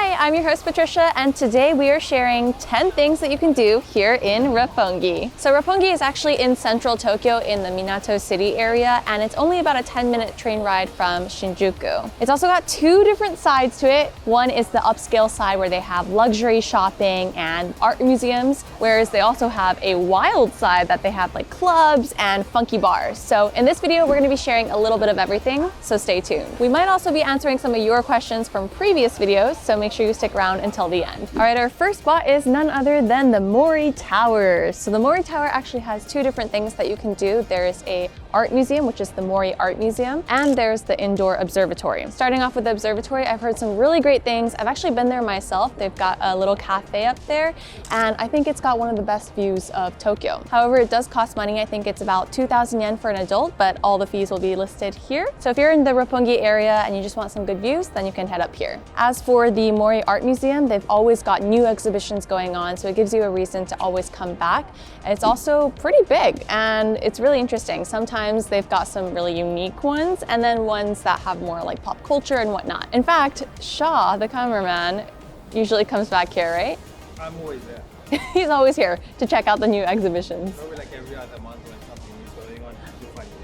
Hi, I'm your host Patricia, and today we are sharing 10 things that you can do here in Roppongi. So Roppongi is actually in central Tokyo in the Minato City area, and it's only about a 10-minute train ride from Shinjuku. It's also got two different sides to it. One is the upscale side where they have luxury shopping and art museums, whereas they also have a wild side that they have like clubs and funky bars. So in this video, we're going to be sharing a little bit of everything, so stay tuned. We might also be answering some of your questions from previous videos, so make sure you stick around until the end. All right, our first spot is none other than the Mori Tower. So the Mori Tower actually has two different things that you can do. There is a art museum, which is the Mori Art Museum, and there's the indoor observatory. Starting off with the observatory, I've heard some really great things. I've actually been there myself. They've got a little cafe up there, and I think it's got one of the best views of Tokyo. However, it does cost money. I think it's about 2,000 yen for an adult, but all the fees will be listed here. So if you're in the Roppongi area and you just want some good views, then you can head up here. As for the Mori Art Museum, they've always got new exhibitions going on, so it gives you a reason to always come back. And it's also pretty big, and it's really interesting. Sometimes they've got some really unique ones, and then ones that have more like pop culture and whatnot. In fact, Shaw, the cameraman, usually comes back here, right? I'm always there. He's always here to check out the new exhibitions. Probably like every other month when something new is going on, you'll find me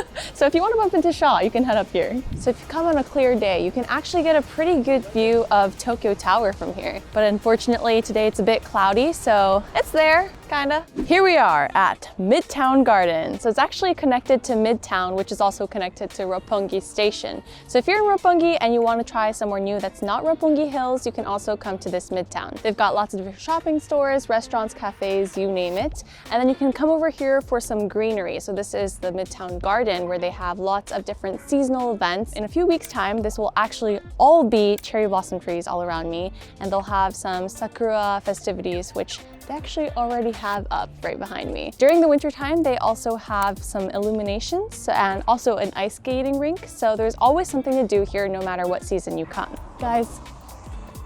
there. So if you want to bump into Shaw, you can head up here. So if you come on a clear day, you can actually get a pretty good view of Tokyo Tower from here. But unfortunately, today it's a bit cloudy, so it's there, kinda. Here we are at Midtown Garden. So it's actually connected to Midtown, which is also connected to Roppongi Station. So if you're in Roppongi and you want to try somewhere new that's not Roppongi Hills, you can also come to this Midtown. They've got lots of different shopping stores, restaurants, cafes, you name it. And then you can come over here for some greenery. So this is the Midtown Garden, where they have lots of different seasonal events. In a few weeks' time, this will actually all be cherry blossom trees all around me, and they'll have some sakura festivities, which they actually already have up right behind me. During the winter time, they also have some illuminations and also an ice skating rink. So there's always something to do here no matter what season you come. Guys,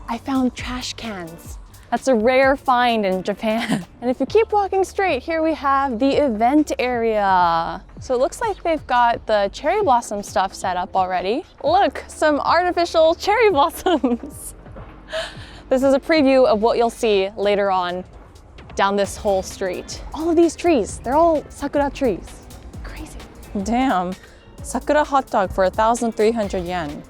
I found trash cans. That's a rare find in Japan. And if you keep walking straight, here we have the event area. So it looks like they've got the cherry blossom stuff set up already. Look, some artificial cherry blossoms. This is a preview of what you'll see later on down this whole street. All of these trees, they're all sakura trees. Crazy. Damn, sakura hot dog for 1,300 yen.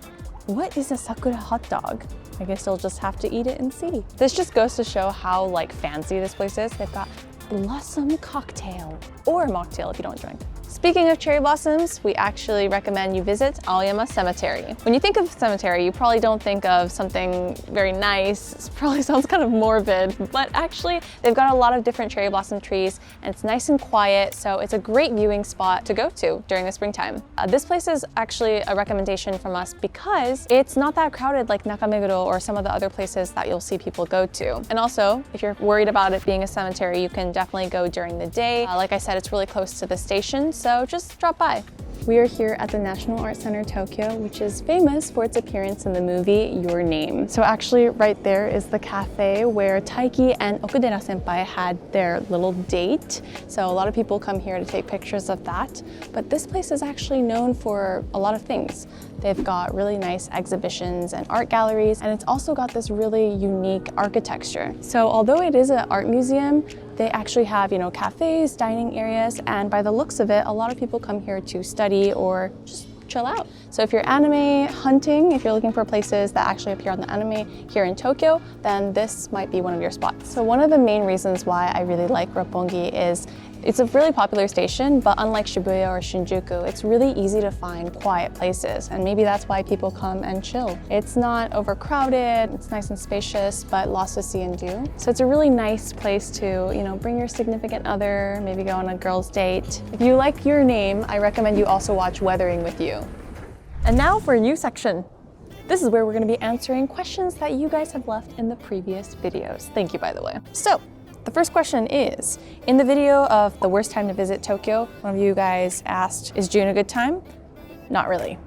What is a sakura hot dog? I guess you'll just have to eat it and see. This just goes to show how like fancy this place is. They've got blossom cocktail or mocktail if you don't drink. Speaking of cherry blossoms, we actually recommend you visit Aoyama Cemetery. When you think of cemetery, you probably don't think of something very nice. It probably sounds kind of morbid, but actually they've got a lot of different cherry blossom trees, and it's nice and quiet, so it's a great viewing spot to go to during the springtime. This place is actually a recommendation from us because it's not that crowded like Nakameguro or some of the other places that you'll see people go to. And also, if you're worried about it being a cemetery, you can definitely go during the day. Like I said, it's really close to the station, so just drop by. We are here at the National Art Center Tokyo, which is famous for its appearance in the movie Your Name. So actually right there is the cafe where Taiki and Okudera senpai had their little date. So a lot of people come here to take pictures of that. But this place is actually known for a lot of things. They've got really nice exhibitions and art galleries, and it's also got this really unique architecture. So although it is an art museum, they actually have, cafes, dining areas, and by the looks of it, a lot of people come here to study or just chill out. So if you're anime hunting, if you're looking for places that actually appear on the anime here in Tokyo, then this might be one of your spots. So one of the main reasons why I really like Roppongi is it's a really popular station, but unlike Shibuya or Shinjuku, it's really easy to find quiet places, and maybe that's why people come and chill. It's not overcrowded, it's nice and spacious, but lots to see and do. So it's a really nice place to, bring your significant other, maybe go on a girl's date. If you like Your Name, I recommend you also watch Weathering with You. And now for a new section. This is where we're going to be answering questions that you guys have left in the previous videos. Thank you, by the way. So, the first question is, in the video of the worst time to visit Tokyo, one of you guys asked, is June a good time? Not really.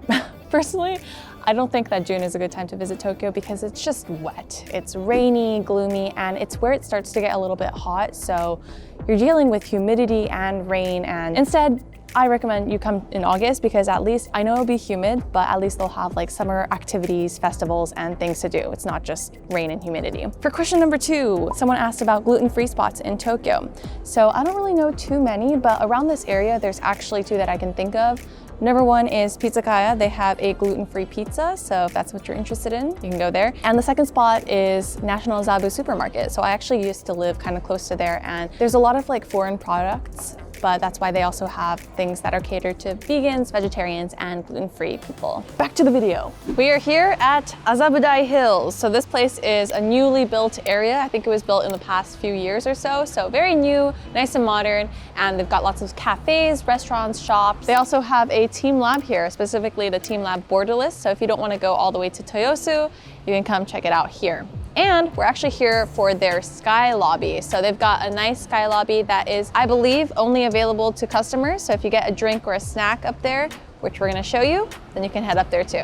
Personally, I don't think that June is a good time to visit Tokyo because it's just wet. It's rainy, gloomy, and it's where it starts to get a little bit hot, so you're dealing with humidity and rain, and instead, I recommend you come in August because at least, I know it'll be humid, but at least they'll have like summer activities, festivals, and things to do. It's not just rain and humidity. For question number 2, someone asked about gluten-free spots in Tokyo. So I don't really know too many, but around this area, there's actually 2 that I can think of. Number 1 is Pizzacaya. They have a gluten-free pizza, so if that's what you're interested in, you can go there. And the second spot is National Azabu Supermarket. So I actually used to live kind of close to there, and there's a lot of like foreign products, but that's why they also have things that are catered to vegans, vegetarians, and gluten-free people. Back to the video. We are here at Azabudai Hills. So this place is a newly built area. I think it was built in the past few years or so. So very new, nice and modern, and they've got lots of cafes, restaurants, shops. They also have a team lab here, specifically the team lab borderless. So if you don't want to go all the way to Toyosu, you can come check it out here. And we're actually here for their sky lobby. So they've got a nice sky lobby that is, I believe, only available to customers. So if you get a drink or a snack up there, which we're gonna show you, then you can head up there too.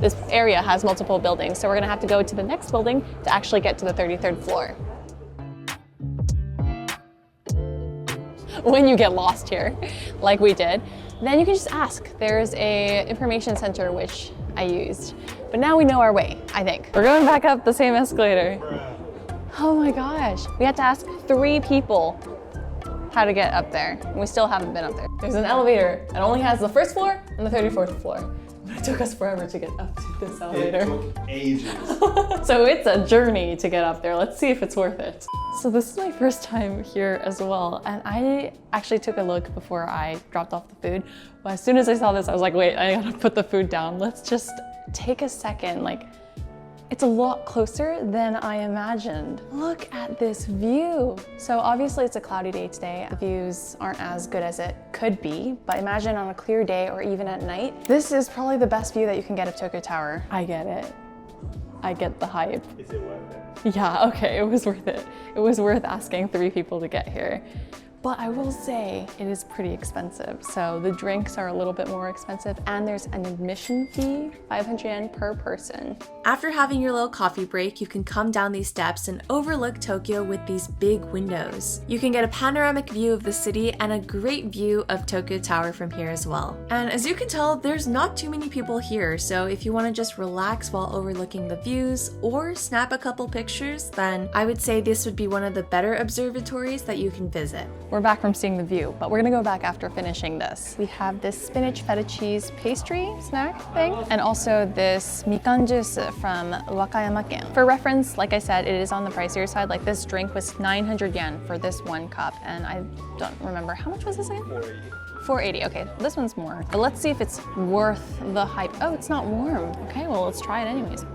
This area has multiple buildings, so we're gonna have to go to the next building to actually get to the 33rd floor. When you get lost here, like we did, then you can just ask. There's a information center which I used. But now we know our way, I think. We're going back up the same escalator. Oh my gosh. We had to ask 3 people how to get up there. And we still haven't been up there. There's an elevator that only has the 1st floor and the 34th floor. But it took us forever to get up to this elevator. It took ages. So it's a journey to get up there. Let's see if it's worth it. So this is my first time here as well. And I actually took a look before I dropped off the food. But as soon as I saw this, I was like, wait, I gotta put the food down. Let's just take a second. Like, it's a lot closer than I imagined. Look at this view. So obviously it's a cloudy day today. The views aren't as good as it could be, but imagine on a clear day or even at night. This is probably the best view that you can get of Tokyo Tower. I get it. I get the hype. Is it worth it? Yeah, okay, it was worth it. It was worth asking 3 people to get here. But I will say it is pretty expensive. So the drinks are a little bit more expensive and there's an admission fee, 500 yen per person. After having your little coffee break, you can come down these steps and overlook Tokyo with these big windows. You can get a panoramic view of the city and a great view of Tokyo Tower from here as well. And as you can tell, there's not too many people here, so if you want to just relax while overlooking the views or snap a couple pictures, then I would say this would be one of the better observatories that you can visit. We're back from seeing the view, but we're gonna go back after finishing this. We have this spinach feta cheese pastry snack thing, and also this mikan juice from Wakayama-ken. For reference, like I said, it is on the pricier side. Like this drink was 900 yen for this 1 cup, and I don't remember, how much was this again? 480. 480, okay, this one's more. But let's see if it's worth the hype. Oh, it's not warm. Okay, well, let's try it anyways.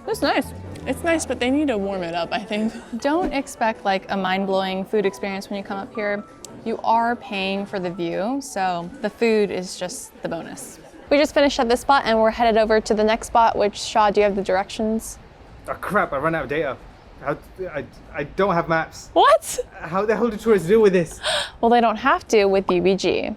That's nice. It's nice, but they need to warm it up, I think. Don't expect like a mind-blowing food experience when you come up here. You are paying for the view, so the food is just the bonus. We just finished at this spot and we're headed over to the next spot, which, Shaw, do you have the directions? Oh crap, I ran out of data. I don't have maps. What? How the hell do tourists deal with this? Well, they don't have to with UBG.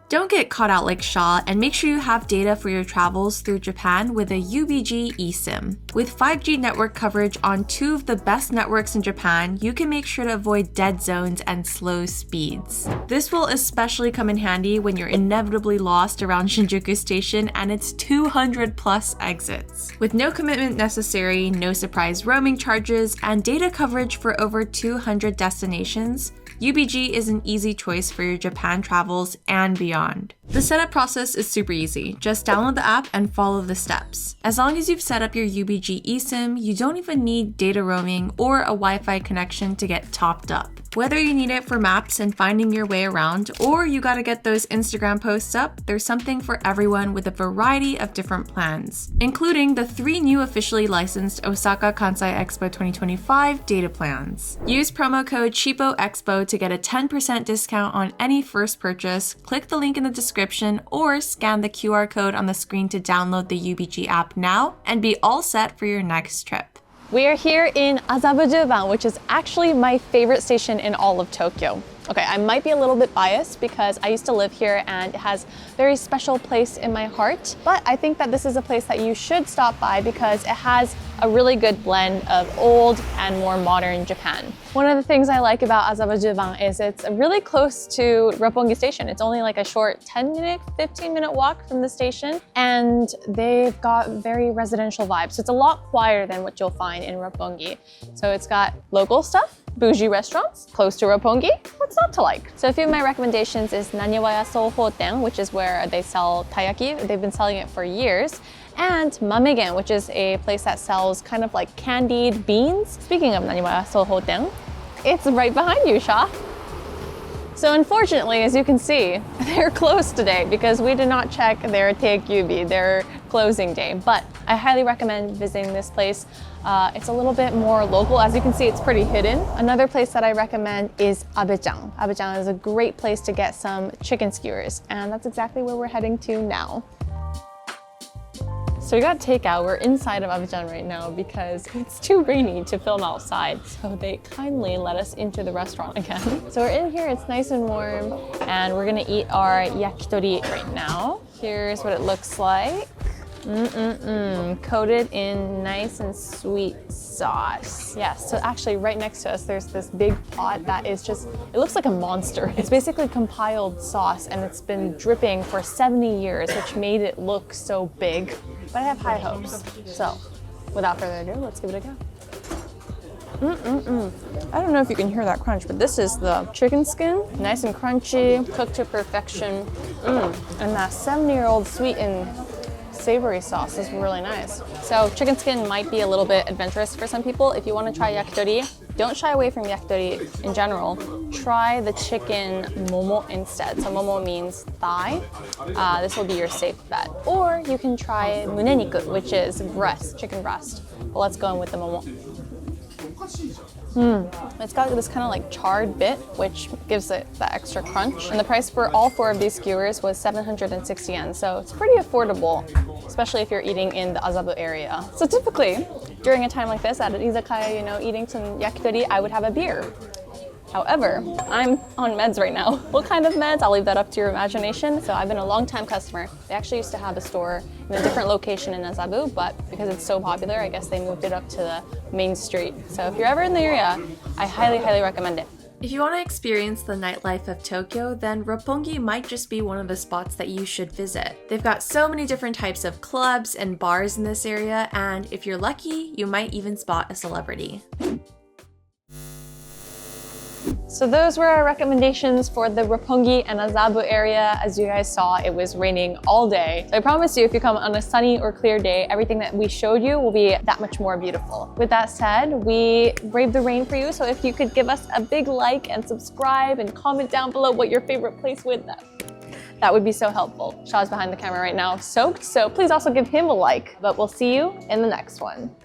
Don't get caught out like Shaw, and make sure you have data for your travels through Japan with a UBG eSIM. With 5G network coverage on 2 of the best networks in Japan, you can make sure to avoid dead zones and slow speeds. This will especially come in handy when you're inevitably lost around Shinjuku Station and its 200 plus exits. With no commitment necessary, no surprise roaming charges, and data coverage for over 200 destinations, UBG is an easy choice for your Japan travels and beyond. The setup process is super easy. Just download the app and follow the steps. As long as you've set up your UBG eSIM, you don't even need data roaming or a Wi-Fi connection to get topped up. Whether you need it for maps and finding your way around, or you gotta get those Instagram posts up, there's something for everyone with a variety of different plans, including the 3 new officially licensed Osaka Kansai Expo 2025 data plans. Use promo code CHEAPOEXPO to get a 10% discount on any first purchase. Click the link in the description or scan the QR code on the screen to download the UBG app now and be all set for your next trip. We are here in Azabu Juban, which is actually my favorite station in all of Tokyo. Okay, I might be a little bit biased because I used to live here and it has a very special place in my heart, but I think that this is a place that you should stop by because it has a really good blend of old and more modern Japan. One of the things I like about Azabu Juban is it's really close to Roppongi station. It's only like a short 10-minute, 15-minute walk from the station, and they've got very residential vibes. So it's a lot quieter than what you'll find in Roppongi. So it's got local stuff, bougie restaurants, close to Roppongi. What's not to like? So a few of my recommendations is Naniwaya Soho-ten, which is where they sell taiyaki. They've been selling it for years. And Mamegen, which is a place that sells kind of like candied beans. Speaking of Naniwaya Soho-ten, it's right behind you, Sha. So unfortunately, as you can see, they're closed today because we did not check their takekyubi, their closing day. But I highly recommend visiting this place. It's a little bit more local. As you can see, it's pretty hidden. Another place that I recommend is Abejang. Abejang is a great place to get some chicken skewers, and that's exactly where we're heading to now. So we got takeout. We're inside of Abidjan right now because it's too rainy to film outside. So they kindly let us into the restaurant again. So we're in here, it's nice and warm, and we're gonna eat our yakitori right now. Here's what it looks like. Coated in nice and sweet sauce. Yes, so actually right next to us, there's this big pot that is just, it looks like a monster. It's basically compiled sauce, and it's been dripping for 70 years, which made it look so big. But I have high hopes. So without further ado, let's give it a go. I don't know if you can hear that crunch, but this is the chicken skin. Nice and crunchy, cooked to perfection. And that 70-year-old sweet and savory sauce is really nice. So chicken skin might be a little bit adventurous for some people. If you want to try yakitori, don't shy away from yakitori in general. Try the chicken momo instead. So momo means thigh. This will be your safe bet. Or you can try muneniku, which is breast, chicken breast. But let's go in with the momo. It's got this kind of like charred bit, which gives it that extra crunch. And the price for all 4 of these skewers was 760 yen, so it's pretty affordable, especially if you're eating in the Azabu area. So typically, during a time like this at an izakaya, you know, eating some yakitori, I would have a beer. However, I'm on meds right now. What kind of meds? I'll leave that up to your imagination. So I've been a long-time customer. They actually used to have a store in a different location in Azabu, but because it's so popular, I guess they moved it up to the main street. So if you're ever in the area, I highly, highly recommend it. If you want to experience the nightlife of Tokyo, then Roppongi might just be one of the spots that you should visit. They've got so many different types of clubs and bars in this area, and if you're lucky, you might even spot a celebrity. So those were our recommendations for the Roppongi and Azabu area. As you guys saw, it was raining all day. So I promise you, if you come on a sunny or clear day, everything that we showed you will be that much more beautiful. With that said, we braved the rain for you. So if you could give us a big like and subscribe and comment down below what your favorite place would be. That would be so helpful. Shaw's behind the camera right now, soaked, so please also give him a like. But we'll see you in the next one.